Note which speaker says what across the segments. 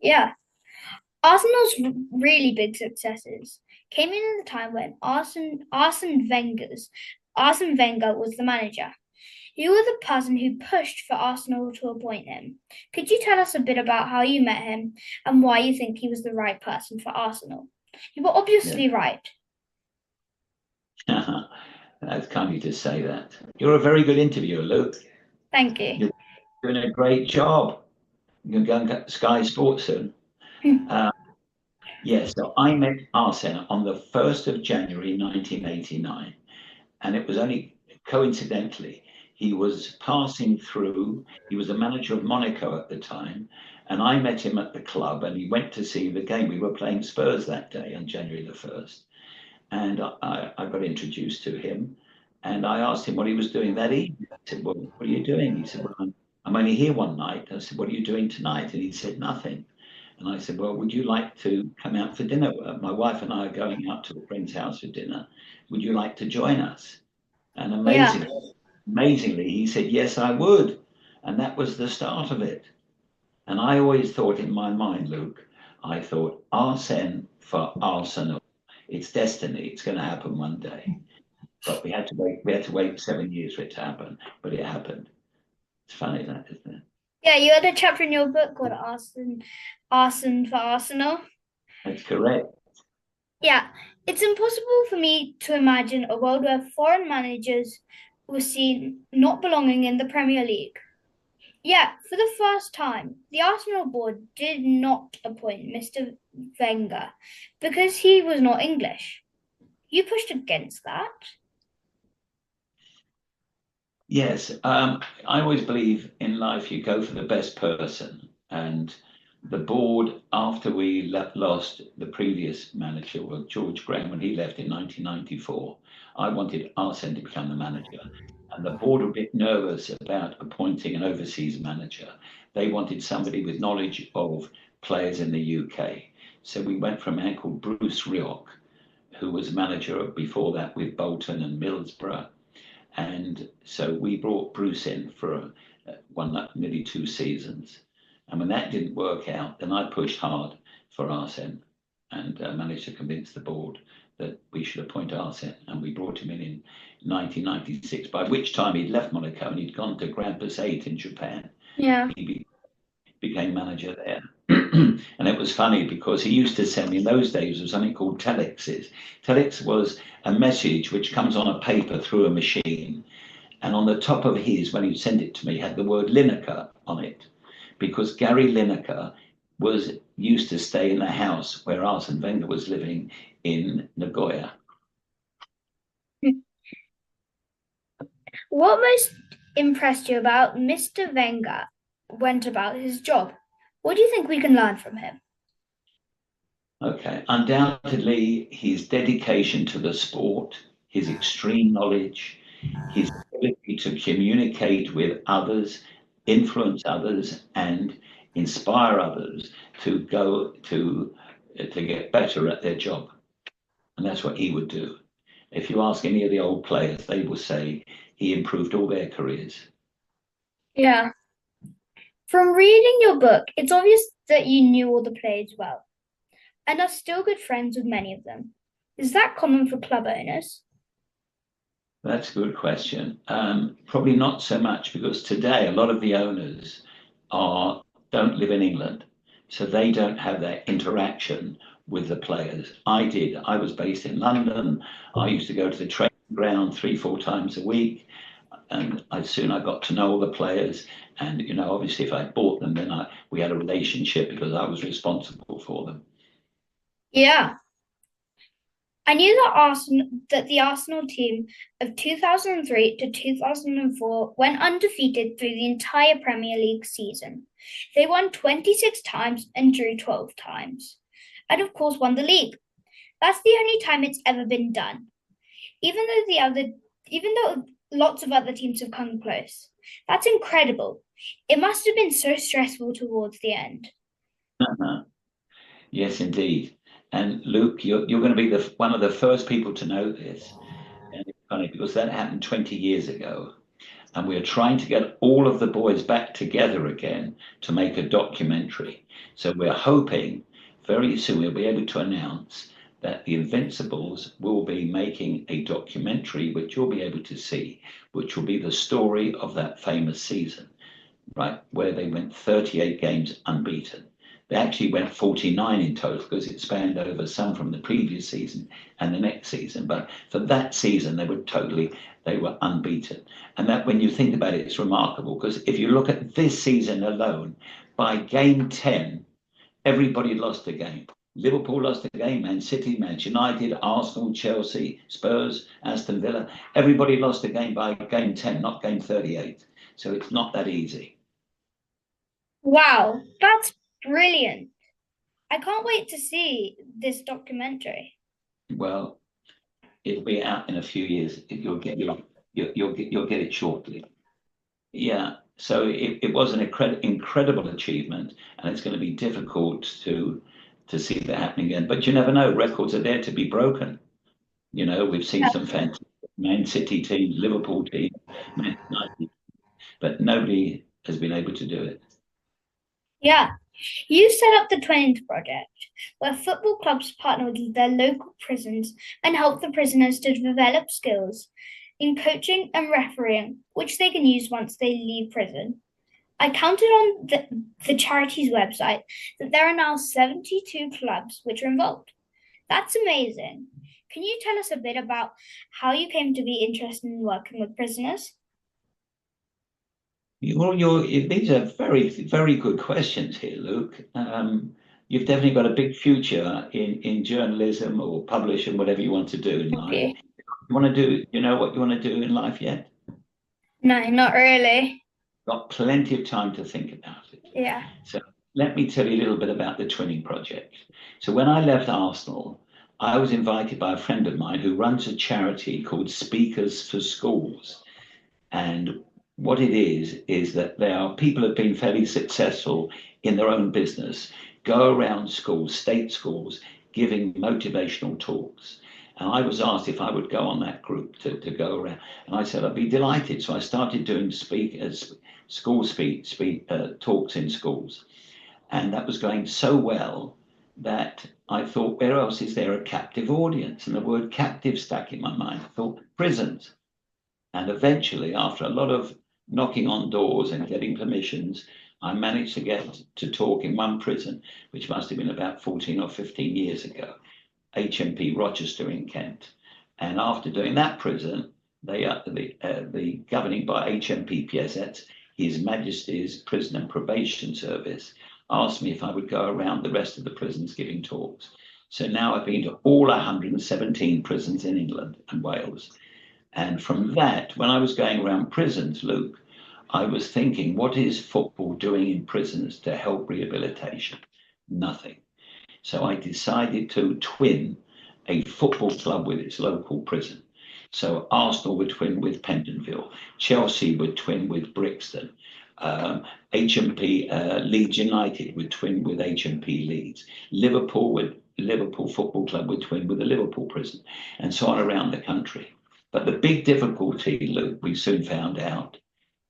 Speaker 1: Yeah. Arsenal's really big successes came in at a time when Arsene Wenger was the manager. You were the person who pushed for Arsenal to appoint him. Could you tell us a bit about how you met him and why you think he was the right person for Arsenal? You were
Speaker 2: Yeah.
Speaker 1: obviously right.
Speaker 2: That's kind of you to say that. You're a very good interviewer, Luke.
Speaker 1: Thank you.
Speaker 2: You're doing a great job. You're going to Sky Sports soon. Uh, yes, so I met Arsene on the 1st of January 1989, and it was only coincidentally. He was passing through, he was the manager of Monaco at the time, and I met him at the club and he went to see the game. We were playing Spurs that day on January the 1st. And I got introduced to him, and I asked him what he was doing that evening. I said, "Well, what are you doing?" He said, "Well, I'm only here one night." I said, "What are you doing tonight?" And he said, "Nothing." And I said, "Well, would you like to come out for dinner? My wife and I are going out to a friend's house for dinner. Would you like to join us?" And
Speaker 1: Yeah.
Speaker 2: amazingly, he said, "Yes, I would." And that was the start of it. And I always thought in my mind, Luke, I thought, Arsene for Arsenal. It's destiny. It's going to happen one day. But we had to wait. We had to wait 7 years for it to happen. But it happened. It's funny that, isn't it?
Speaker 1: Yeah, you had a chapter in your book called Arsenal for Arsenal.
Speaker 2: That's correct.
Speaker 1: Yeah, it's impossible for me to imagine a world where foreign managers were seen not belonging in the Premier League. Yeah, for the first time, the Arsenal board did not appoint Mr. Wenger because he was not English. You pushed against that?
Speaker 2: Yes. I always believe in life you go for the best person. And the board, after we lost the previous manager, well, George Graham, when he left in 1994, I wanted Arsene to become the manager. And the board were a bit nervous about appointing an overseas manager. They wanted somebody with knowledge of players in the UK. So we went for a man called Bruce Rioch, who was manager before that with Bolton and Middlesbrough. And so we brought Bruce in for nearly 2 seasons. And when that didn't work out, then I pushed hard for Arsene and managed to convince the board that we should appoint Arsene. And we brought him in 1996, by which time he'd left Monaco and he'd gone to Grampus 8 in Japan.
Speaker 1: Yeah.
Speaker 2: He became manager there. And it was funny because he used to send me in those days was something called telexes. Telex was a message which comes on a paper through a machine. And on the top of his, when he sent it to me, had the word Lineker on it, because Gary Lineker was used to stay in the house where Arsene Wenger was living in Nagoya.
Speaker 1: What most impressed you about Mr. Wenger went about his job? What do you think we can learn from him?
Speaker 2: Okay, undoubtedly, his dedication to the sport, his extreme knowledge, his ability to communicate with others, influence others, and inspire others to go to get better at their job. And that's what he would do. If you ask any of the old players, they will say he improved all their careers.
Speaker 1: Yeah. From reading your book, it's obvious that you knew all the players well and are still good friends with many of them. Is that common for club owners?
Speaker 2: That's a good question. Probably not so much because today a lot of the owners are don't live in England, so they don't have that interaction with the players. I did. I was based in London. I used to go to the training ground 3, 4 times a week, and I got to know all the players. And obviously, if I bought them, then we had a relationship because I was responsible for them.
Speaker 1: Yeah. I knew that the Arsenal team of 2003 to 2004 went undefeated through the entire Premier League season. They won 26 times and drew 12 times. And of course won the league. That's the only time it's ever been done. Even though lots of other teams have come close. That's incredible. It must have been so stressful towards the end.
Speaker 2: Yes, indeed. And Luke, you're going to be one of the first people to know this. And it's funny because that happened 20 years ago. And we're trying to get all of the boys back together again to make a documentary. So we're hoping very soon we'll be able to announce that the Invincibles will be making a documentary which you'll be able to see, which will be the story of that famous season, right, where they went 38 games unbeaten. They actually went 49 in total because it spanned over some from the previous season and the next season. But for that season, they were unbeaten. And that, when you think about it, it's remarkable because if you look at this season alone, by game 10, everybody lost a game. Liverpool lost a game, Man City, Manchester United, Arsenal, Chelsea, Spurs, Aston Villa. Everybody lost a game by game 10, not game 38. So it's not that easy.
Speaker 1: Wow, that's brilliant. I can't wait to see this documentary.
Speaker 2: Well, it'll be out in a few years. You'll get it shortly. Yeah. So it was an incredible achievement, and it's going to be difficult to see that happening again. But you never know. Records are there to be broken. You know, we've seen some fantastic Man City teams, Liverpool teams, Man United, but nobody has been able to do it.
Speaker 1: Yeah, you set up the Twins Project, where football clubs partner with their local prisons and help the prisoners to develop skills in coaching and refereeing, which they can use once they leave prison. I counted on the charity's website that there are now 72 clubs which are involved. That's amazing. Can you tell us a bit about how you came to be interested in working with prisoners?
Speaker 2: These are very, very good questions here, Luke. You've definitely got a big future in journalism or publishing, whatever you want to do in life.
Speaker 1: Okay.
Speaker 2: You want to do, you know what you want to do in life yet?
Speaker 1: No, not really.
Speaker 2: Got plenty of time to think about it.
Speaker 1: Yeah.
Speaker 2: So let me tell you a little bit about the Twinning Project. So when I left Arsenal, I was invited by a friend of mine who runs a charity called Speakers for Schools. And what it is that there are people who have been fairly successful in their own business, go around schools, state schools, giving motivational talks. And I was asked if I would go on that group to go around. And I said, I'd be delighted. So I started doing talks in schools. And that was going so well that I thought, where else is there a captive audience? And the word captive stuck in my mind. I thought, prisons. And eventually, after a lot of knocking on doors and getting permissions, I managed to get to talk in one prison, which must have been about 14 or 15 years ago, HMP Rochester in Kent. And after doing that prison, the governing by HMP PSS, His Majesty's Prison and Probation Service, asked me if I would go around the rest of the prisons giving talks. So now I've been to all 117 prisons in England and Wales. And from that, when I was going around prisons, Luke, I was thinking, what is football doing in prisons to help rehabilitation? Nothing. So I decided to twin a football club with its local prison. So Arsenal would twin with Pentonville, Chelsea would twin with Brixton, HMP Leeds United would twin with HMP Leeds, Liverpool Football Club would twin with the Liverpool prison, and so on around the country. But the big difficulty, Luke, we soon found out,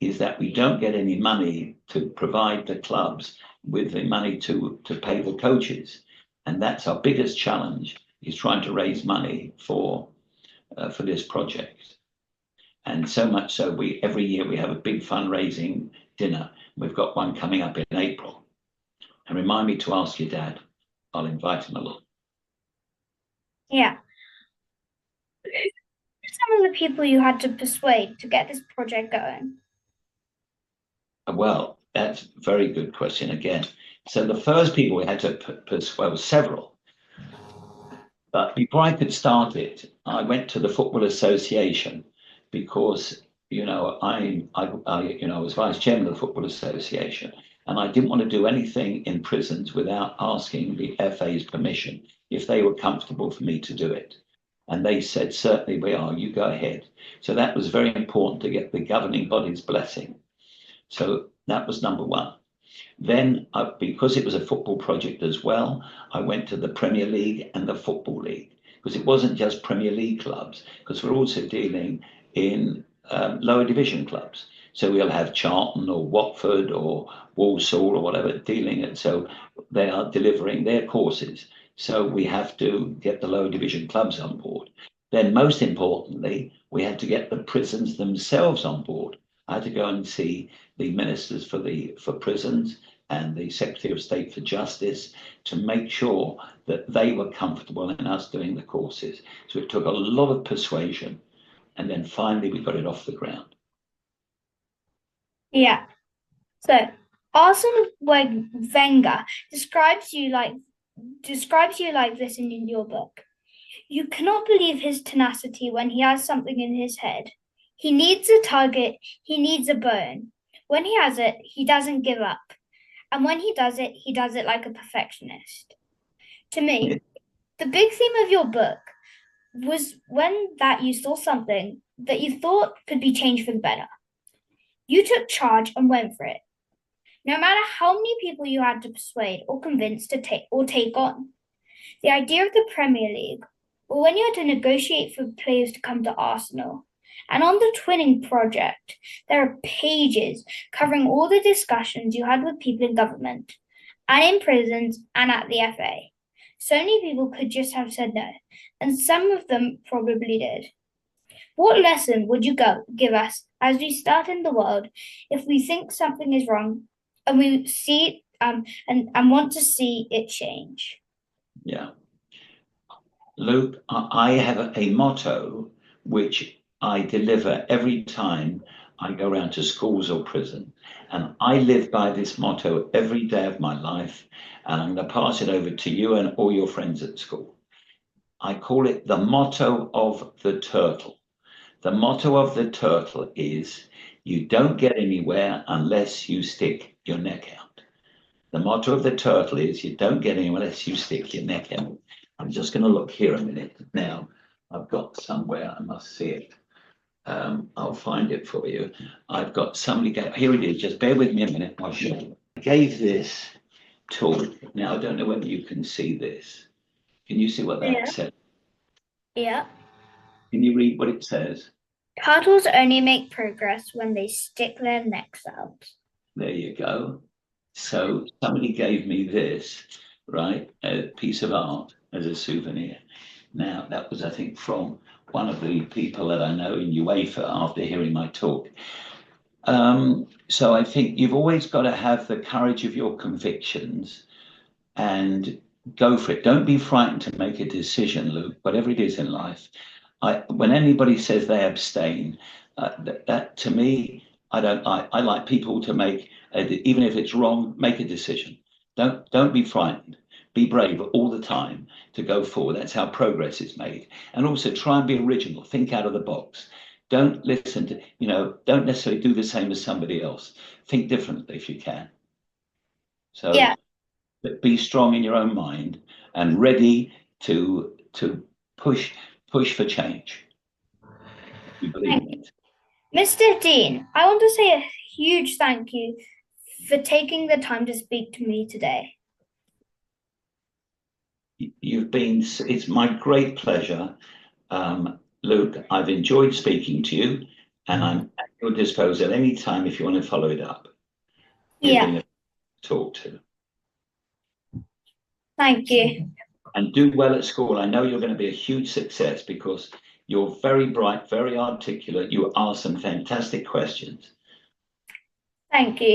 Speaker 2: is that we don't get any money to provide the clubs with the money to pay the coaches. And that's our biggest challenge, is trying to raise money for this project. And so much so, every year we have a big fundraising dinner. We've got one coming up in April. And remind me to ask your dad. I'll invite him along.
Speaker 1: Yeah. Some of the people you had to persuade to get this project going?
Speaker 2: Well, that's a very good question again. So the first people we had to persuade, well, several. But before I could start it, I went to the Football Association because, I was vice chairman of the Football Association, and I didn't want to do anything in prisons without asking the FA's permission if they were comfortable for me to do it. And they said, certainly we are, you go ahead. So that was very important to get the governing body's blessing. So that was number one. Then, because it was a football project as well, I went to the Premier League and the Football League, because it wasn't just Premier League clubs, because we're also dealing in lower division clubs. So we'll have Charlton or Watford or Walsall or whatever dealing it. So they are delivering their courses. So we have to get the lower division clubs on board. Then, most importantly, we had to get the prisons themselves on board. I had to go and see the ministers for prisons and the Secretary of State for Justice to make sure that they were comfortable in us doing the courses. So it took a lot of persuasion, and then finally we got it off the ground.
Speaker 1: Yeah. So Arsene Wenger describes you like this in your book. You cannot believe his tenacity when he has something in his head. He needs a target, he needs a bone. When he has it, he doesn't give up. And when he does it like a perfectionist. To me, the big theme of your book was when that you saw something that you thought could be changed for the better. You took charge and went for it. No matter how many people you had to persuade or convince to take on. The idea of the Premier League, or when you had to negotiate for players to come to Arsenal, and on the Twinning project, there are pages covering all the discussions you had with people in government, and in prisons, and at the FA. So many people could just have said no, and some of them probably did. What lesson would you give us as we start in the world if we think something is wrong and we see and want to see it change?
Speaker 2: Yeah. Luke, I have a motto which I deliver every time I go around to schools or prison. And I live by this motto every day of my life. And I'm going to pass it over to you and all your friends at school. I call it the motto of the turtle. The motto of the turtle is, you don't get anywhere unless you stick your neck out. The motto of the turtle is, you don't get anywhere unless you stick your neck out. I'm just going to look here a minute. Now, I've got somewhere, I must see it. I'll find it for you. I've got here it is. Just bear with me a minute. I gave this talk. Now, I don't know whether you can see this. Can you see what that says?
Speaker 1: Yeah.
Speaker 2: Can you read what it says?
Speaker 1: Turtles only make progress when they stick their necks out.
Speaker 2: There you go. So somebody gave me this, right, a piece of art as a souvenir. Now, that was, I think, from one of the people that I know in UEFA after hearing my talk. So I think you've always got to have the courage of your convictions and go for it. Don't be frightened to make a decision, Luke, whatever it is in life. When anybody says they abstain, that to me, I like people to make, even if it's wrong, make a decision. Don't be frightened. Be brave all the time to go forward. That's how progress is made. And also try and be original. Think out of the box. Don't listen to, don't necessarily do the same as somebody else. Think differently if you can. So
Speaker 1: Yeah.
Speaker 2: be strong in your own mind and ready to push for change. You believe in it.
Speaker 1: Mr. Dein, I want to say a huge thank you for taking the time to speak to me today.
Speaker 2: It's my great pleasure, Luke. I've enjoyed speaking to you, and I'm at your disposal at any time if you want to follow it up.
Speaker 1: Yeah.
Speaker 2: Talk to.
Speaker 1: Thank you.
Speaker 2: And do well at school. I know you're going to be a huge success because you're very bright, very articulate. You ask some fantastic questions.
Speaker 1: Thank you.